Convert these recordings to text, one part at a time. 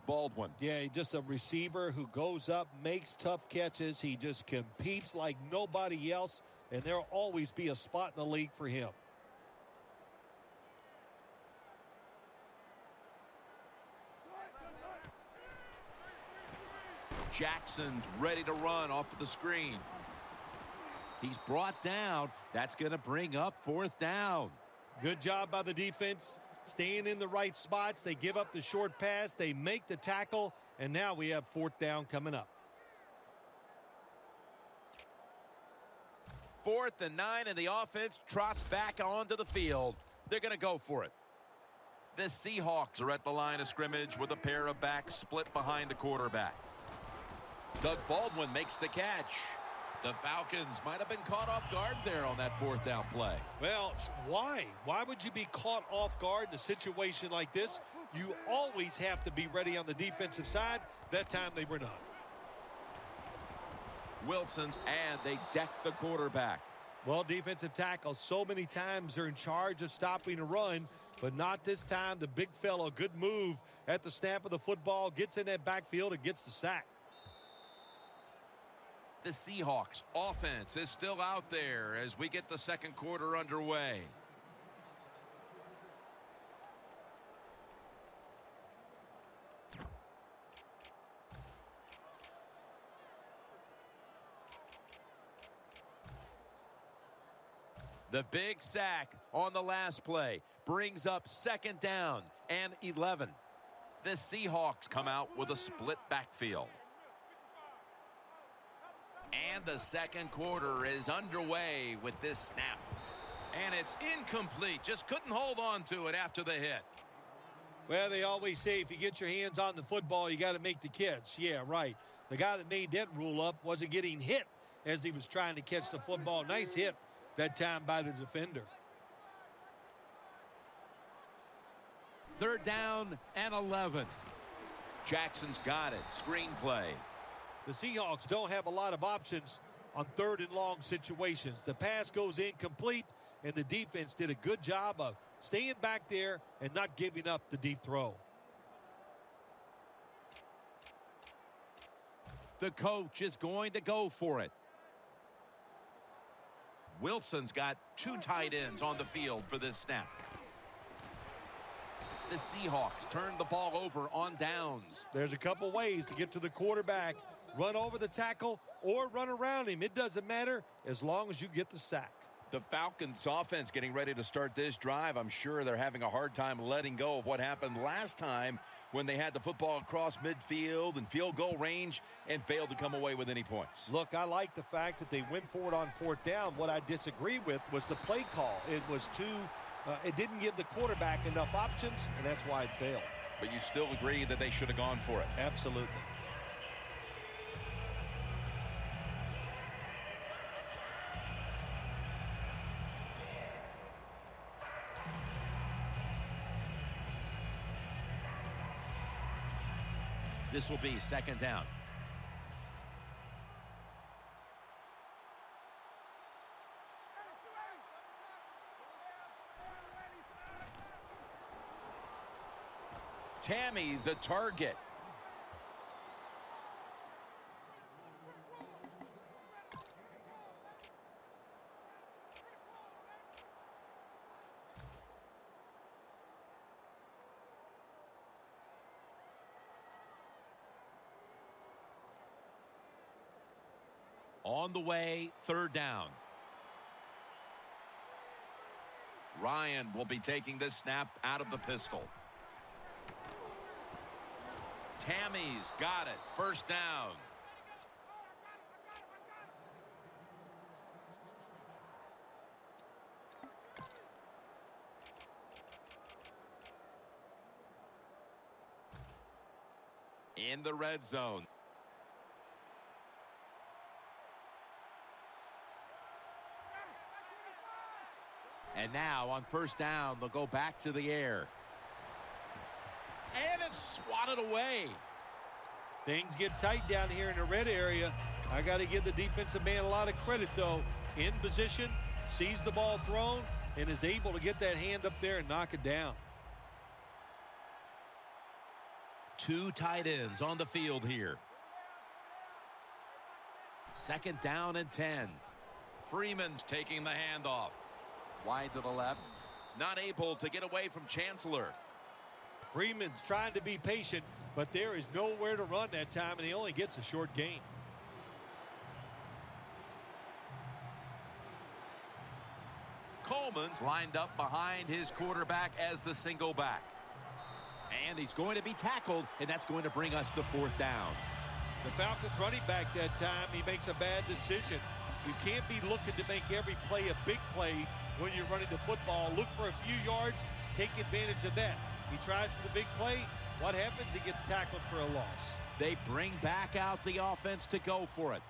Baldwin. Yeah, he's just a receiver who goes up, makes tough catches. He just competes like nobody else, and there'll always be a spot in the league for him. Jackson's ready to run off of the screen. He's brought down. That's going to bring up 4th down. Good job by the defense, staying in the right spots. They give up the short pass. They make the tackle, and now we have 4th down coming up. 4th and 9, and the offense trots back onto the field. They're going to go for it. The Seahawks are at the line of scrimmage with a pair of backs split behind the quarterback. Doug Baldwin makes the catch. The Falcons might have been caught off guard there on that 4th down play. Well, why? Why would you be caught off guard in a situation like this? You always have to be ready on the defensive side. That time they were not. Wilson's, and they deck the quarterback. Well, defensive tackles so many times are in charge of stopping a run, but not this time. The big fellow, good move at the snap of the football, gets in that backfield and gets the sack. The Seahawks offense is still out there as we get the second quarter underway. The big sack on the last play brings up 2nd down and 11. The Seahawks come out with a split backfield. And the second quarter is underway with this snap. And it's incomplete. Just couldn't hold on to it after the hit. Well, they always say if you get your hands on the football, you got to make the catch. Yeah, right. The guy that made that rule up wasn't getting hit as he was trying to catch the football. Nice hit that time by the defender. 3rd down and 11. Jackson's got it. Screenplay. The Seahawks don't have a lot of options on 3rd and long situations. The pass goes incomplete, and the defense did a good job of staying back there and not giving up the deep throw. The coach is going to go for it. Wilson's got 2 tight ends on the field for this snap. The Seahawks turn the ball over on downs. There's a couple ways to get to the quarterback. Run over the tackle or run around him. It doesn't matter as long as you get the sack. The Falcons offense getting ready to start this drive. I'm sure they're having a hard time letting go of what happened last time when they had the football across midfield and field goal range and failed to come away with any points. Look, I like the fact that they went for it on 4th down. What I disagree with was the play call. It was it didn't give the quarterback enough options, and that's why it failed. But you still agree that they should have gone for it? Absolutely. This will be 2nd down. Tammy, the target. On the way, 3rd down. Ryan will be taking this snap out of the pistol. Tammy's got it. 1st down. In the red zone. And now on 1st down, they'll go back to the air. And it's swatted away. Things get tight down here in the red area. I got to give the defensive man a lot of credit, though. In position, sees the ball thrown, and is able to get that hand up there and knock it down. Two tight ends on the field here. Second down and 10. Freeman's taking the handoff. Wide to the left. Not able to get away from Chancellor. Freeman's trying to be patient, but there is nowhere to run that time, and he only gets a short gain. Coleman's lined up behind his quarterback as the single back. And he's going to be tackled, and that's going to bring us to fourth down. The Falcons running back that time, he makes a bad decision. You can't be looking to make every play a big play when you're running the football. Look for a few yards, take advantage of that. He tries for the big play. What happens? He gets tackled for a loss. They bring back out the offense to go for it.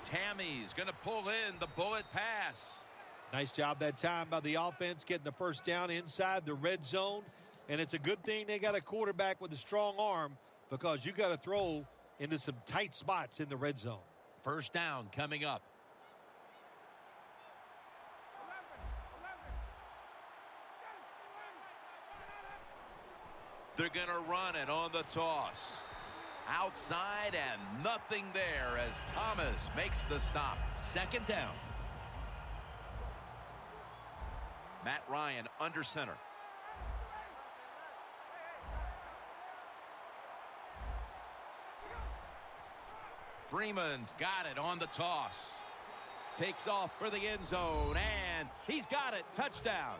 Tammy's going to pull in the bullet pass. Nice job that time by the offense getting the first down inside the red zone. And it's a good thing they got a quarterback with a strong arm, because you got to throw into some tight spots in the red zone. First down coming up. They're going to run it on the toss. Outside and nothing there as Thomas makes the stop. Second down. Matt Ryan under center. Freeman's got it on the toss. Takes off for the end zone, and he's got it. Touchdown.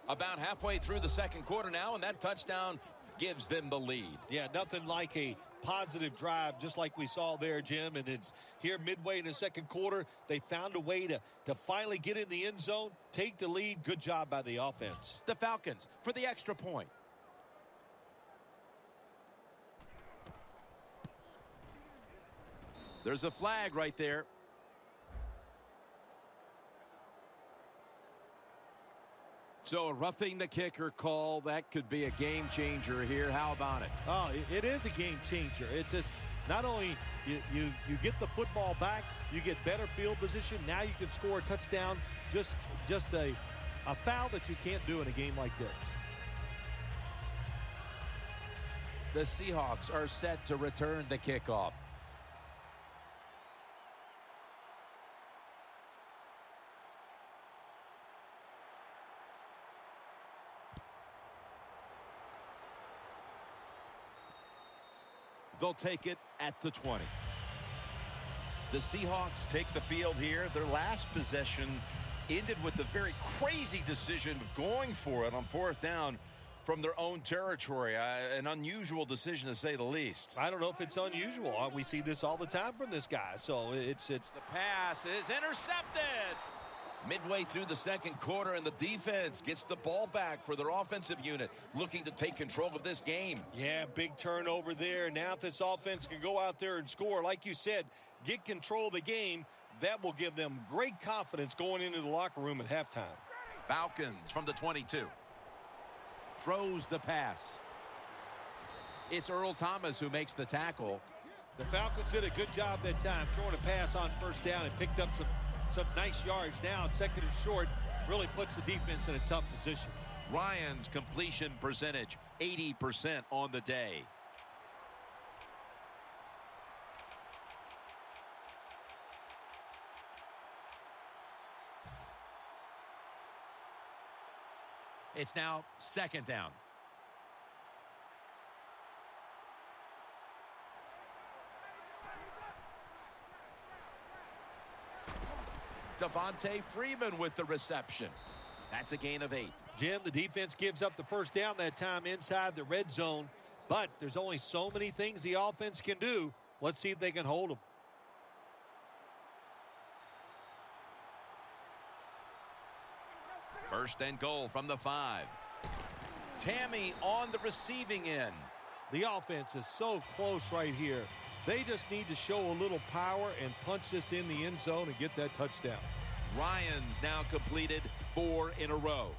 About halfway through the second quarter now, and that touchdown gives them the lead. Yeah, nothing like a positive drive, just like we saw there, Jim. And it's here midway in the second quarter. They found a way to finally get in the end zone, take the lead. Good job by the offense. The Falcons for the extra point. There's a flag right there. So a roughing the kicker call, that could be a game changer here. How about it? Oh, it is a game changer. It's just not only you get the football back, you get better field position. Now you can score a touchdown. Just a foul that you can't do in a game like this. The Seahawks are set to return the kickoff. They'll take it at the 20. The Seahawks take the field here. Their last possession ended with the very crazy decision of going for it on fourth down from their own territory. An unusual decision, to say the least. I don't know if it's unusual. We see this all the time from this guy. So it's the pass is intercepted. Midway through the second quarter, and the defense gets the ball back for their offensive unit, looking to take control of this game. Yeah, big turnover there. Now if this offense can go out there and score, like you said, get control of the game, that will give them great confidence going into the locker room at halftime. Falcons from the 22. Throws the pass. It's Earl Thomas who makes the tackle. The Falcons did a good job that time, throwing a pass on first down and picked up some nice yards. Now second and short really puts the defense in a tough position. Ryan's completion percentage 80% on the day. It's now second down. Devontae Freeman with the reception. That's a gain of 8. Jim, the defense gives up the first down that time inside the red zone, but there's only so many things the offense can do. Let's see if they can hold them. First and goal from the 5. Tammy on the receiving end. The offense is so close right here. They just need to show a little power and punch this in the end zone and get that touchdown. Ryan's now completed 4 in a row.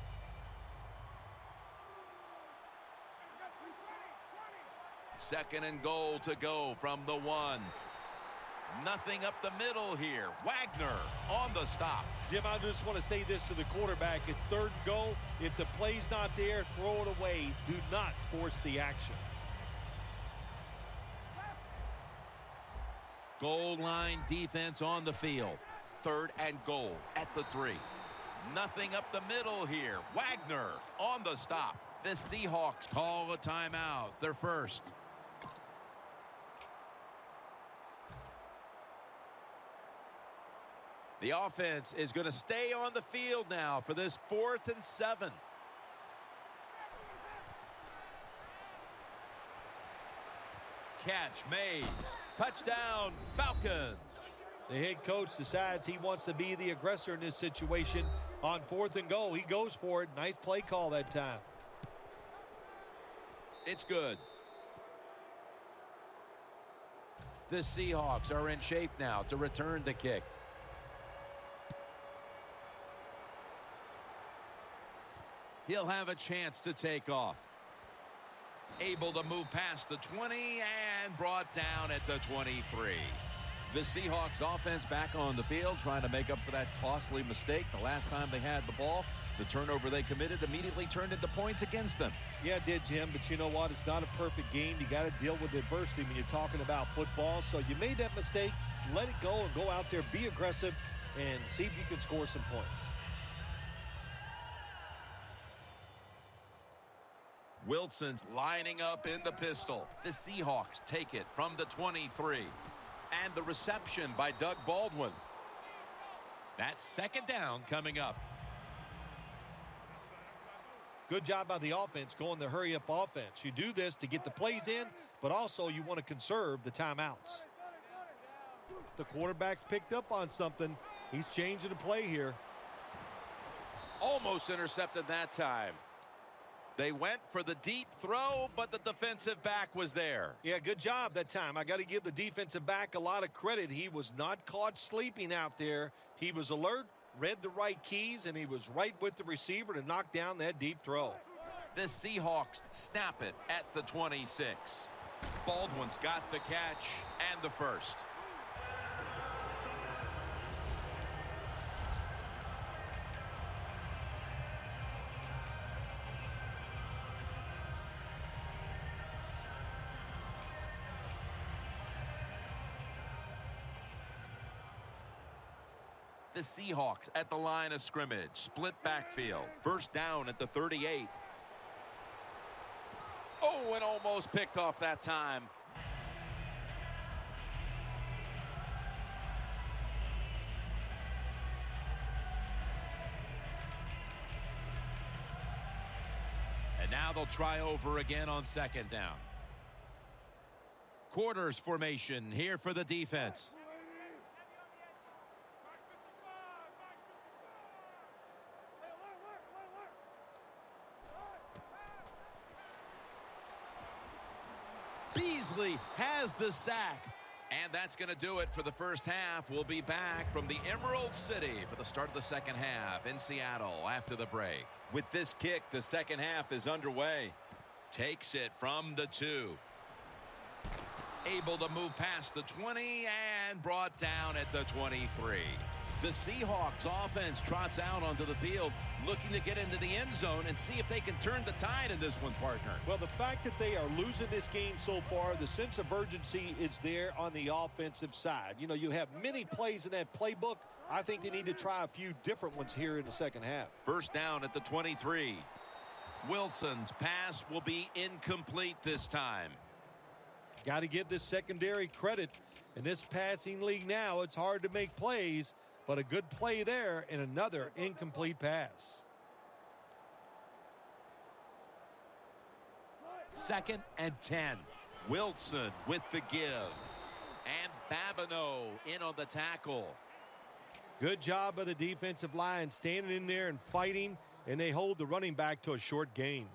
Second and goal to go from the 1. Nothing up the middle here. Wagner on the stop. Jim, I just want to say this to the quarterback. It's 3rd and goal. If the play's not there, throw it away. Do not force the action. Goal line defense on the field. 3rd and goal at the 3. Nothing up the middle here. Wagner on the stop. The Seahawks call a timeout. Their first. The offense is going to stay on the field now for this 4th and 7. Catch made. Touchdown, Falcons. The head coach decides he wants to be the aggressor in this situation. On 4th and goal, he goes for it. Nice play call that time. It's good. The Seahawks are in shape now to return the kick. He'll have a chance to take off. Able to move past the 20 and brought down at the 23. The Seahawks offense back on the field trying to make up for that costly mistake the last time they had the ball. The turnover they committed immediately turned into points against them. Yeah, it did, Jim, but you know what? It's not a perfect game. You got to deal with adversity when you're talking about football. So you made that mistake. Let it go and go out there, be aggressive, and see if you can score some points. Wilson's lining up in the pistol. The Seahawks take it from the 23. And the reception by Doug Baldwin. That's 2nd down coming up. Good job by the offense going the hurry-up offense. You do this to get the plays in, but also you want to conserve the timeouts. The quarterback's picked up on something. He's changing the play here. Almost intercepted that time. They went for the deep throw, but the defensive back was there. Yeah, good job that time. I got to give the defensive back a lot of credit. He was not caught sleeping out there. He was alert, read the right keys, and he was right with the receiver to knock down that deep throw. The Seahawks snap it at the 26. Baldwin's got the catch and the first. The Seahawks at the line of scrimmage. Split backfield. 1st down at the 38. Oh, and almost picked off that time. And now they'll try over again on 2nd down. Quarters formation here for the defense. Beasley has the sack. And that's going to do it for the first half. We'll be back from the Emerald City for the start of the 2nd half in Seattle after the break. With this kick, the 2nd half is underway. Takes it from the 2. Able to move past the 20 and brought down at the 23. The Seahawks offense trots out onto the field looking to get into the end zone and see if they can turn the tide in this one, partner. Well, the fact that they are losing this game so far, the sense of urgency is there on the offensive side. You know, you have many plays in that playbook. I think they need to try a few different ones here in the 2nd half. 1st down at the 23. Wilson's pass will be incomplete this time. Got to give this secondary credit. In this passing league now, it's hard to make plays, but a good play there and another incomplete pass. 2nd and 10. Wilson with the give. And Babineau in on the tackle. Good job by the defensive line standing in there and fighting, and they hold the running back to a short gain.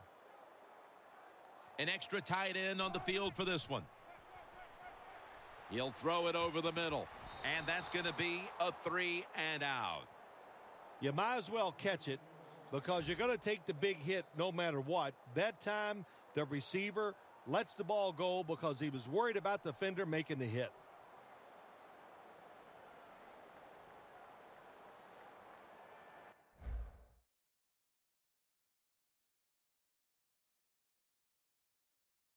An extra tight end on the field for this one. He'll throw it over the middle. And that's going to be a 3 and out. You might as well catch it because you're going to take the big hit no matter what. That time, the receiver lets the ball go because he was worried about the defender making the hit.